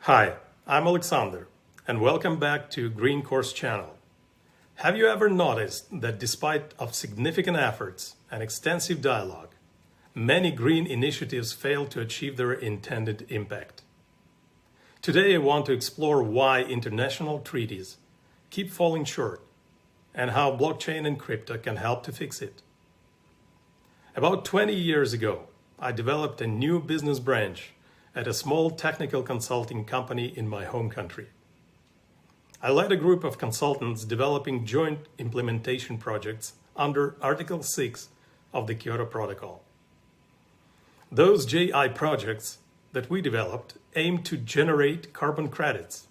Hi, I'm Alexander, and welcome back to Green Course channel. Have you ever noticed that despite of significant efforts and extensive dialogue, many green initiatives fail to achieve their intended impact? Today I want to explore why international treaties keep falling short and how blockchain and crypto can help to fix it. About 20 years ago, I developed a new business branch at a small technical consulting company in my home country. I led a group of consultants developing joint implementation projects under Article 6 of the Kyoto Protocol. Those JI projects that we developed aimed to generate carbon credits,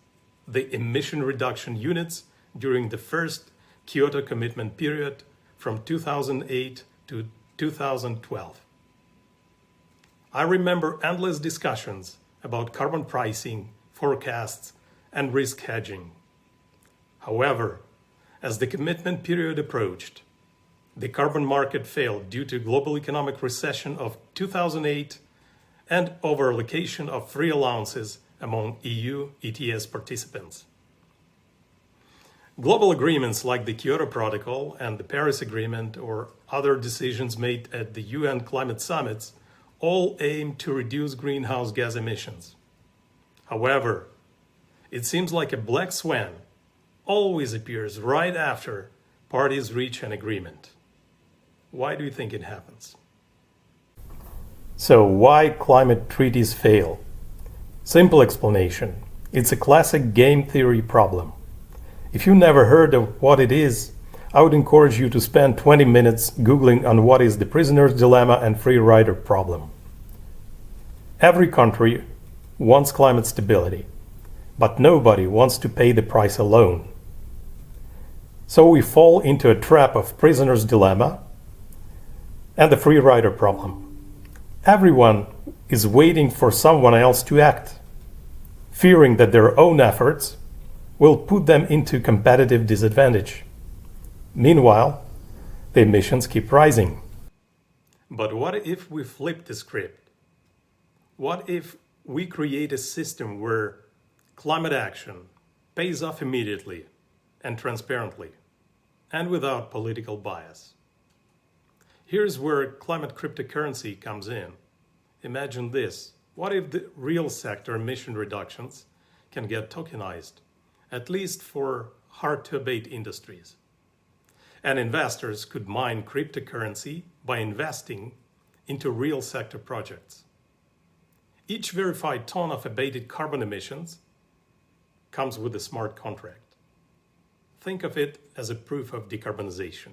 the emission reduction units during the first Kyoto commitment period from 2008 to 2012. I remember endless discussions about carbon pricing, forecasts, and risk hedging. However, as the commitment period approached, the carbon market failed due to global economic recession of 2008 and over-allocation of free allowances among EU ETS participants. Global agreements like the Kyoto Protocol and the Paris Agreement or other decisions made at the UN climate summits all aim to reduce greenhouse gas emissions. However, it seems like a black swan always appears right after parties reach an agreement. Why do you think it happens? So why climate treaties fail? Simple explanation. It's a classic game theory problem. If you never heard of what it is, I would encourage you to spend 20 minutes Googling on what is the prisoner's dilemma and free rider problem. Every country wants climate stability, but nobody wants to pay the price alone. So we fall into a trap of prisoner's dilemma and the free rider problem. Everyone is waiting for someone else to act, fearing that their own efforts will put them into competitive disadvantage. Meanwhile, the emissions keep rising. But what if we flip the script? What if we create a system where climate action pays off immediately and transparently and without political bias? Here's where climate cryptocurrency comes in. Imagine this. What if the real sector emission reductions can get tokenized, at least for hard-to-abate industries? And investors could mine cryptocurrency by investing into real sector projects. Each verified ton of abated carbon emissions comes with a smart contract. Think of it as a proof of decarbonization.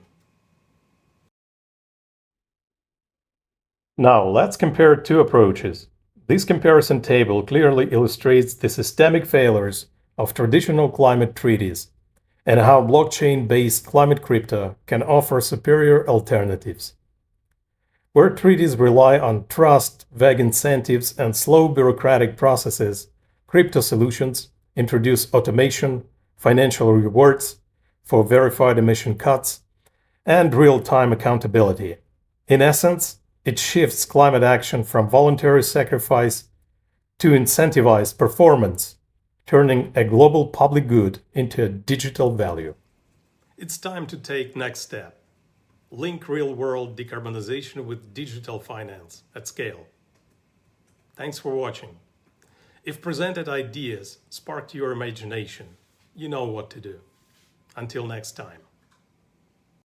Now let's compare two approaches. This comparison table clearly illustrates the systemic failures of traditional climate treaties and how blockchain-based climate crypto can offer superior alternatives. Where treaties rely on trust, vague incentives, and slow bureaucratic processes, crypto solutions introduce automation, financial rewards for verified emission cuts, and real-time accountability. In essence, it shifts climate action from voluntary sacrifice to incentivized performance, turning a global public good into a digital value. It's time to take next step. Link real-world decarbonization with digital finance at scale. Thanks for watching. If presented ideas sparked your imagination, you know what to do. Until next time.